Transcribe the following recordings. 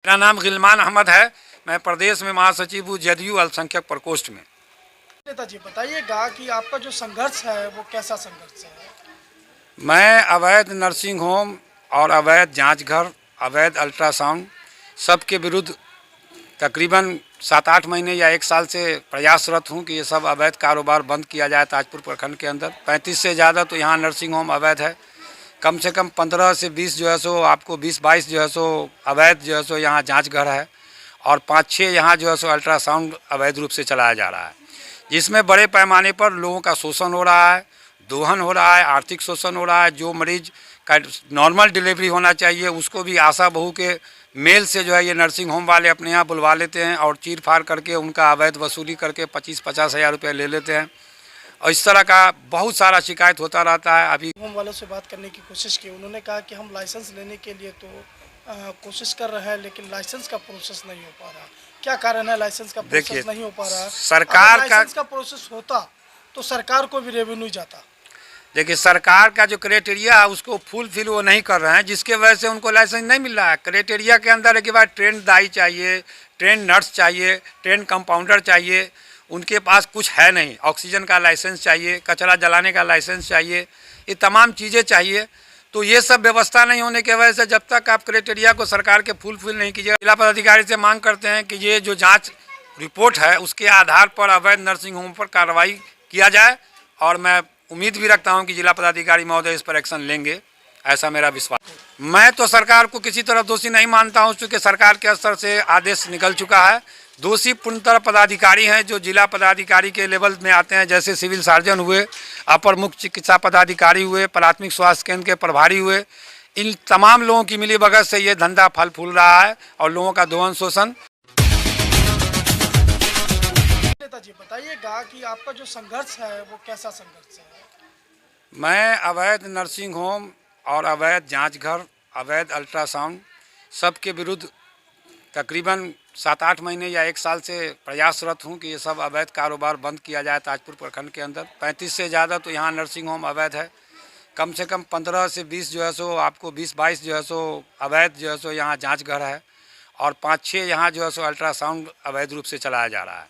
मेरा नाम गिलमान अहमद है। मैं प्रदेश में महासचिव हूँ जदयू अल्पसंख्यक प्रकोष्ठ में। नेताजी बताइएगा कि आपका जो संघर्ष है वो कैसा संघर्ष है? मैं अवैध नर्सिंग होम और अवैध जांच घर, अवैध अल्ट्रासाउंड सबके विरुद्ध तकरीबन 7-8 महीने या 1 साल से प्रयासरत हूँ कि ये सब अवैध कारोबार बंद किया जाए ताजपुर प्रखंड के अंदर। 35 से ज़्यादा तो यहाँ नर्सिंग होम अवैध है। कम से कम 15 से 20 जो है सो आपको 20-22 जो है सो अवैध जो है सो यहाँ जांच घर है और 5-6 यहाँ जो है सो अल्ट्रासाउंड अवैध रूप से चलाया जा रहा है, जिसमें बड़े पैमाने पर लोगों का शोषण हो रहा है, दोहन हो रहा है, आर्थिक शोषण हो रहा है। जो मरीज का नॉर्मल डिलीवरी होना चाहिए उसको भी आशा बहू के मेल से जो है ये नर्सिंग होम वाले अपने यहाँ बुलवा लेते हैं और चीर फाड़ करके उनका अवैध वसूली करके 25-50 हज़ार रुपये ले लेते हैं। और इस तरह का बहुत सारा शिकायत होता रहता है। अभी होम वालों से बात करने की कोशिश की, उन्होंने कहा कि हम लाइसेंस लेने के लिए तो कोशिश कर रहे हैं लेकिन लाइसेंस का प्रोसेस नहीं हो पा रहा। क्या कारण है लाइसेंस का प्रोसेस नहीं हो पा रहा? सरकार का लाइसेंस का प्रोसेस होता तो सरकार को भी रेवेन्यू जाता। देखिए, सरकार का जो क्राइटेरिया है उसको फुलफिल वो नहीं कर रहे हैं, जिसके वजह से उनको लाइसेंस नहीं मिल रहा है। क्राइटेरिया के अंदर एक बार ट्रेन दाई चाहिए, ट्रेन नर्स चाहिए, ट्रेन कंपाउंडर चाहिए, उनके पास कुछ है नहीं। ऑक्सीजन का लाइसेंस चाहिए, कचरा जलाने का लाइसेंस चाहिए, ये तमाम चीज़ें चाहिए। तो ये सब व्यवस्था नहीं होने की वजह से जब तक आप क्राइटेरिया को सरकार के फुलफिल नहीं कीजिएगा, जिला पदाधिकारी से मांग करते हैं कि ये जो जाँच रिपोर्ट है उसके आधार पर अवैध नर्सिंग होम पर कार्रवाई किया जाए। और मैं उम्मीद भी रखता हूं कि जिला पदाधिकारी महोदय इस पर एक्शन लेंगे, ऐसा मेरा विश्वास है। मैं तो सरकार को किसी तरह दोषी नहीं मानता हूं, क्योंकि सरकार के स्तर से आदेश निकल चुका है। दोषी पूर्णतः पदाधिकारी हैं जो जिला पदाधिकारी के लेवल में आते हैं, जैसे सिविल सर्जन हुए, अपर मुख्य चिकित्सा पदाधिकारी हुए, प्राथमिक स्वास्थ्य केंद्र के प्रभारी हुए। इन तमाम लोगों की मिलीभगत से ये धंधा फल फूल रहा है और लोगों का दोहन शोषण। नेताजी बताइएगा कि आपका जो संघर्ष है वो कैसा संघर्ष है? मैं अवैध नर्सिंग होम और अवैध जांच घर, अवैध अल्ट्रासाउंड सबके विरुद्ध तकरीबन 7-8 महीने या 1 साल से प्रयासरत हूं कि ये सब अवैध कारोबार बंद किया जाए ताजपुर प्रखंड के अंदर। 35 से ज़्यादा तो यहाँ नर्सिंग होम अवैध है। कम से कम 15 से 20 जो है सो आपको 20-22 जो है सो अवैध जो है सो यहाँ जाँच घर है और 5-6 यहाँ जो है सो अल्ट्रासाउंड अवैध रूप से चलाया जा रहा है,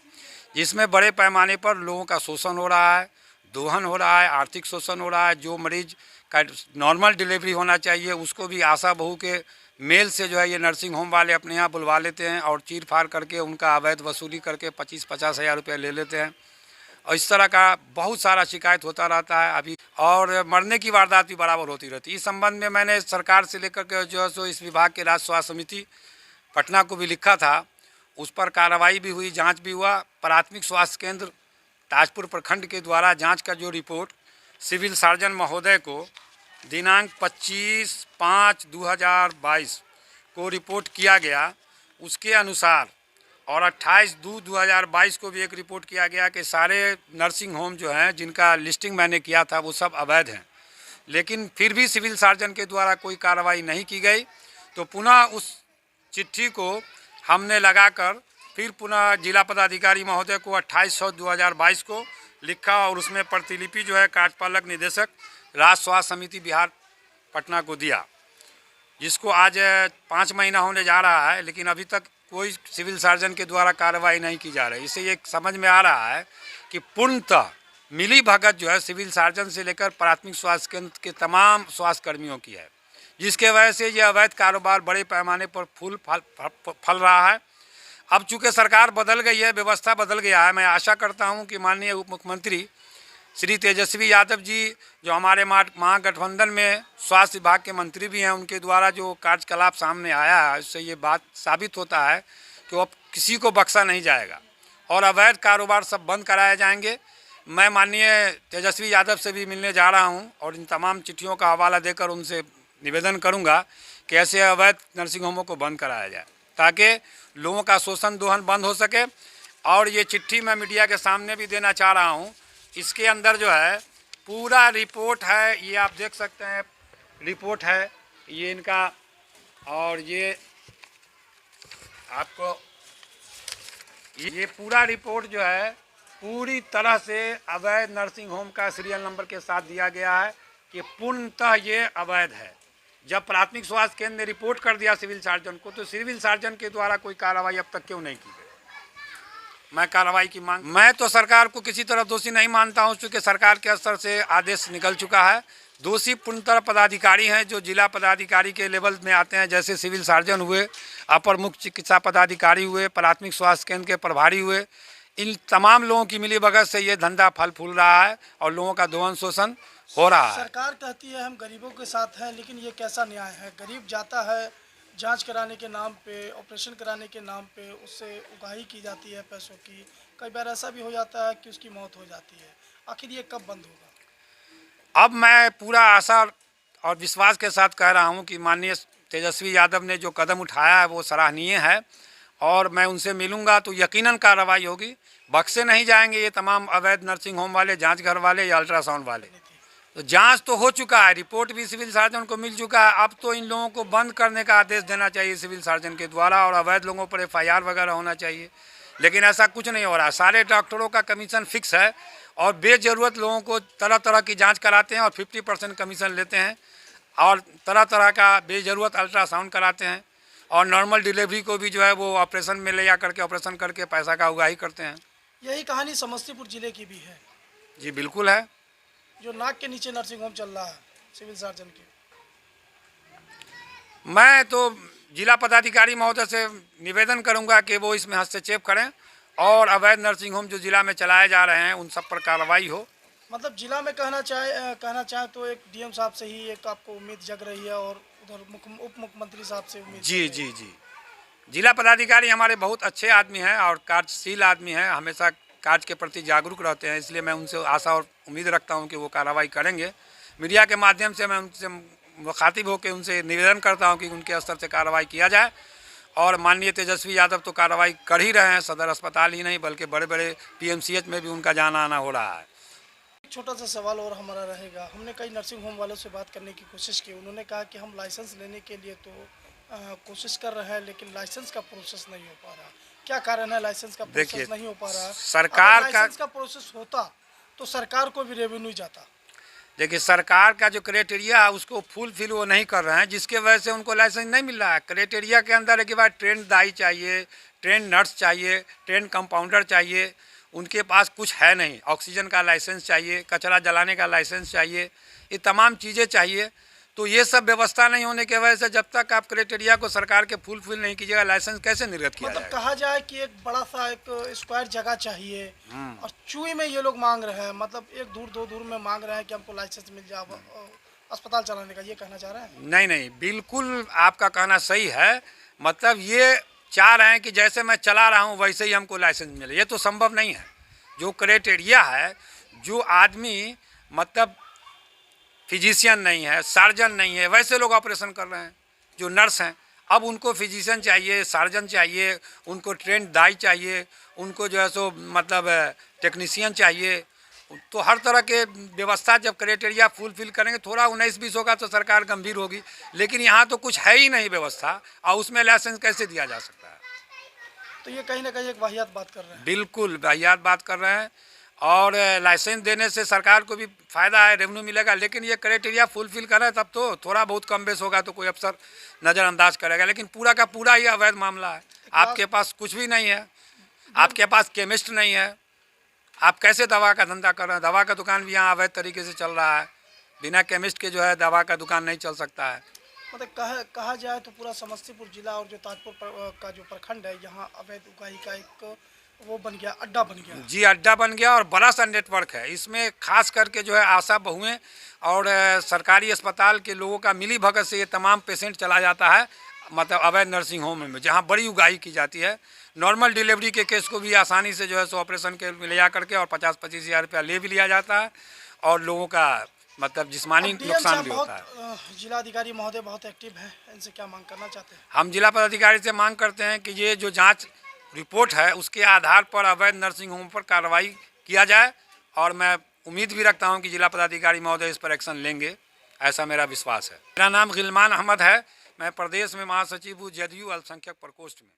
जिसमें बड़े पैमाने पर लोगों का शोषण हो रहा है, दोहन हो रहा है, आर्थिक शोषण हो रहा है। जो मरीज का नॉर्मल डिलीवरी होना चाहिए उसको भी आशा बहू के मेल से जो है ये नर्सिंग होम वाले अपने यहाँ बुलवा लेते हैं और चीर फाड़ करके उनका अवैध वसूली करके 25-50 हज़ार रुपये ले लेते हैं। और इस तरह का बहुत सारा शिकायत होता रहता है अभी, और मरने की वारदात भी बराबर होती रहती है। इस संबंध में मैंने सरकार से लेकर के जो है सो इस विभाग के राज्य स्वास्थ्य समिति पटना को भी लिखा था, उस पर कार्रवाई भी हुई, जांच भी हुआ। प्राथमिक स्वास्थ्य केंद्र ताजपुर प्रखंड के द्वारा जांच का जो रिपोर्ट सिविल सर्जन महोदय को दिनांक 25/5/2022 को रिपोर्ट किया गया, उसके अनुसार और 28/2/2022 को भी एक रिपोर्ट किया गया कि सारे नर्सिंग होम जो हैं जिनका लिस्टिंग मैंने किया था वो सब अवैध हैं। लेकिन फिर भी सिविल सर्जन के द्वारा कोई कार्रवाई नहीं की गई। तो पुनः उस चिट्ठी को हमने लगाकर फिर पुनः जिला पदाधिकारी महोदय को 28/6/2022 को लिखा और उसमें प्रतिलिपि जो है कार्यपालक निदेशक राज्य स्वास्थ्य समिति बिहार पटना को दिया, जिसको आज 5 महीना होने जा रहा है, लेकिन अभी तक कोई सिविल सर्जन के द्वारा कार्रवाई नहीं की जा रही। इससे ये समझ में आ रहा है कि पूर्णतः मिली भगत जो है सिविल सर्जन से लेकर प्राथमिक स्वास्थ्य केंद्र के तमाम स्वास्थ्य कर्मियों की है, जिसके वजह से ये अवैध कारोबार बड़े पैमाने पर फल रहा है। अब चूँकि सरकार बदल गई है, व्यवस्था बदल गया है, मैं आशा करता हूं कि माननीय उप मुख्यमंत्री श्री तेजस्वी यादव जी, जो हमारे महागठबंधन में स्वास्थ्य विभाग के मंत्री भी हैं, उनके द्वारा जो कार्यकलाप सामने आया है, उससे ये बात साबित होता है कि अब किसी को बख्शा नहीं जाएगा और अवैध कारोबार सब बंद कराए जाएंगे। मैं माननीय तेजस्वी यादव से भी मिलने जा रहा हूँ और इन तमाम चिट्ठियों का हवाला देकर उनसे निवेदन करूँगा कि ऐसे अवैध नर्सिंग होमों को बंद कराया जाए, ताकि लोगों का शोषण दोहन बंद हो सके। और ये चिट्ठी मैं मीडिया के सामने भी देना चाह रहा हूँ। इसके अंदर जो है पूरा रिपोर्ट है, ये आप देख सकते हैं, रिपोर्ट है ये इनका, और ये आपको ये पूरा रिपोर्ट जो है पूरी तरह से अवैध नर्सिंग होम का सीरियल नंबर के साथ दिया गया है कि पूर्णतः ये अवैध है, जब प्राथमिक स्वास्थ्य केंद्र ने रिपोर्ट कर दिया सिविल सर्जन को, तो सिविल सर्जन के द्वारा कोई कार्रवाई अब तक क्यों नहीं की गई? मैं कार्रवाई की मांग, मैं तो सरकार को किसी तरह दोषी नहीं मानता हूं, क्योंकि सरकार के स्तर से आदेश निकल चुका है। दोषी पूर्णतः पदाधिकारी हैं जो जिला पदाधिकारी के लेवल में आते हैं, जैसे सिविल सर्जन हुए, अपर मुख्य चिकित्सा पदाधिकारी हुए, प्राथमिक स्वास्थ्य केंद्र के प्रभारी हुए। इन तमाम लोगों की मिलीभगत से ये धंधा फल फूल रहा है और लोगों का यौन शोषण हो रहा है। सरकार कहती है हम गरीबों के साथ हैं, लेकिन ये कैसा न्याय है? गरीब जाता है जांच कराने के नाम पे, ऑपरेशन कराने के नाम पे, उससे उगाही की जाती है पैसों की। कई बार ऐसा भी हो जाता है कि उसकी मौत हो जाती है। आखिर ये कब बंद होगा? अब मैं पूरा आशा और विश्वास के साथ कह रहा हूं कि माननीय तेजस्वी यादव ने जो कदम उठाया है वो सराहनीय है, और मैं उनसे मिलूंगा तो यकीनन कार्रवाई होगी। बख्शे नहीं जाएंगे ये तमाम अवैध नर्सिंग होम वाले, जांच घर वाले या अल्ट्रासाउंड वाले। तो जांच तो हो चुका है, रिपोर्ट भी सिविल सर्जन को मिल चुका है। अब तो इन लोगों को बंद करने का आदेश देना चाहिए सिविल सर्जन के द्वारा, और अवैध लोगों पर FIR वगैरह होना चाहिए। लेकिन ऐसा कुछ नहीं हो रहा। सारे डॉक्टरों का कमीशन फिक्स है और बेजरूरत लोगों को तरह तरह की जांच कराते हैं और 50% कमीशन लेते हैं, और तरह तरह का बेजरूरत अल्ट्रासाउंड कराते हैं, और नॉर्मल डिलीवरी को भी जो है वो ऑपरेशन में ले जा करके ऑपरेशन करके पैसा का उगाही करते हैं। यही कहानी समस्तीपुर जिले की भी है। जी बिल्कुल है। जो नाक के नीचे नर्सिंग होम चल रहा है सिविल सर्जन के, मैं तो जिला पदाधिकारी महोदय से निवेदन करूंगा कि वो इसमें हस्तक्षेप करें और अवैध नर्सिंग होम जो जिला में चलाए जा रहे हैं उन सब पर कार्रवाई हो। मतलब जिला में कहना चाहे तो एक DM साहब से ही एक आपको उम्मीद जग रही है, और उधर उप मुख्यमंत्री साहब से उम्मीद। जी। जिला पदाधिकारी हमारे बहुत अच्छे आदमी हैं और कार्यशील आदमी हैं, हमेशा कार्य के प्रति जागरूक रहते हैं, इसलिए मैं उनसे आशा और उम्मीद रखता हूं कि वो कार्रवाई करेंगे। मीडिया के माध्यम से मैं उनसे मुखातिब होकर उनसे निवेदन करता हूं कि उनके स्तर से कार्रवाई किया जाए, और माननीय तेजस्वी यादव तो कार्रवाई कर ही रहे हैं। सदर अस्पताल ही नहीं बल्कि बड़े बड़े PMCH में भी उनका जाना आना हो रहा है। एक छोटा सा सवाल और हमारा रहेगा। हमने कई नर्सिंग होम वालों से बात करने की कोशिश की, उन्होंने कहा कि हम लाइसेंस लेने के लिए तो कोशिश कर रहे हैं, लेकिन लाइसेंस का प्रोसेस नहीं हो पा रहा। क्या कारण है लाइसेंस का प्रोसेस नहीं हो पा रहा? सरकार का लाइसेंस का प्रोसेस होता तो सरकार को भी रेवेन्यू जाता। देखिए, सरकार का जो क्राइटेरिया है उसको फुलफिल वो नहीं कर रहे हैं, जिसके वजह से उनको लाइसेंस नहीं मिल रहा है। क्राइटेरिया के अंदर एक बार ट्रेन दाई चाहिए, ट्रेन नर्स चाहिए, ट्रेन कंपाउंडर चाहिए, उनके पास कुछ है नहीं। ऑक्सीजन का लाइसेंस चाहिए, कचरा जलाने का लाइसेंस चाहिए, ये तमाम चीज़ें चाहिए। तो ये सब व्यवस्था नहीं होने की वजह से जब तक आप क्राइटेरिया को सरकार के फुलफिल नहीं कीजिएगा, लाइसेंस कैसे निर्गत किया मतलब जाएगा? कहा जाए कि एक बड़ा सा एक स्क्वायर जगह चाहिए, और चुई में ये लोग मांग रहे हैं, मतलब एक दूर दो दूर में मांग रहे हैं कि हमको लाइसेंस मिल जाए अस्पताल चलाने का। ये कहना चाह रहे हैं? नहीं, बिल्कुल आपका कहना सही है। मतलब ये चाह रहे हैं कि जैसे मैं चला रहा हूँ वैसे ही हमको लाइसेंस मिले, ये तो संभव नहीं है। जो क्राइटेरिया है, जो आदमी मतलब फिजिशियन नहीं है, सर्जन नहीं है, वैसे लोग ऑपरेशन कर रहे हैं। जो नर्स हैं, अब उनको फिजिशियन चाहिए, सर्जन चाहिए, उनको ट्रेन दाई चाहिए, उनको जो है सो मतलब टेक्नीशियन चाहिए। तो हर तरह के व्यवस्था जब क्राइटेरिया फुलफिल करेंगे, थोड़ा 19-20 होगा तो सरकार गंभीर होगी, लेकिन यहाँ तो कुछ है ही नहीं व्यवस्था, और उसमें लाइसेंस कैसे दिया जा सकता है? तो ये कहीं ना कहीं एक वाहियात बात कर रहे हैं। बिल्कुल वाहियात बात कर रहे हैं, और लाइसेंस देने से सरकार को भी फ़ायदा है, रेवेन्यू मिलेगा, लेकिन ये क्राइटेरिया फुलफिल करें तब तो थोड़ा बहुत कम बेस होगा तो कोई अफसर नज़रअंदाज करेगा, लेकिन पूरा का पूरा ही अवैध मामला है। आपके पास कुछ भी नहीं है, आपके पास केमिस्ट नहीं है, आप कैसे दवा का धंधा कर रहे हैं? दवा का दुकान भी यहाँ अवैध तरीके से चल रहा है, बिना केमिस्ट के जो है दवा का दुकान नहीं चल सकता है। मतलब कहा जाए तो पूरा समस्तीपुर जिला और जो ताजपुर का जो प्रखंड है, यहाँ अवैध उगाही का एक वो बन गया, अड्डा बन गया। जी, अड्डा बन गया, और बड़ा सा नेटवर्क है। इसमें खास करके जो है आशा बहुएं और सरकारी अस्पताल के लोगों का मिली भगत से ये तमाम पेशेंट चला जाता है, मतलब अवैध नर्सिंग होम में, जहाँ बड़ी उगाही की जाती है। नॉर्मल डिलीवरी के केस को भी आसानी से जो है सो ऑपरेशन के ले जा करके और 50-25 हज़ार रुपया ले भी लिया जाता है, और लोगों का मतलब जिस्मानी नुकसान भी होता है। जिलाधिकारी महोदय बहुत एक्टिव हैं, इनसे क्या मांग करना चाहते हैं? हम जिला पदाधिकारी से मांग करते हैं कि ये जो जांच रिपोर्ट है उसके आधार पर अवैध नर्सिंग होम पर कार्रवाई किया जाए, और मैं उम्मीद भी रखता हूं कि जिला पदाधिकारी महोदय इस पर एक्शन लेंगे, ऐसा मेरा विश्वास है। मेरा नाम गिलमान अहमद है, मैं प्रदेश में महासचिव हूँ जदयू अल्पसंख्यक प्रकोष्ठ में।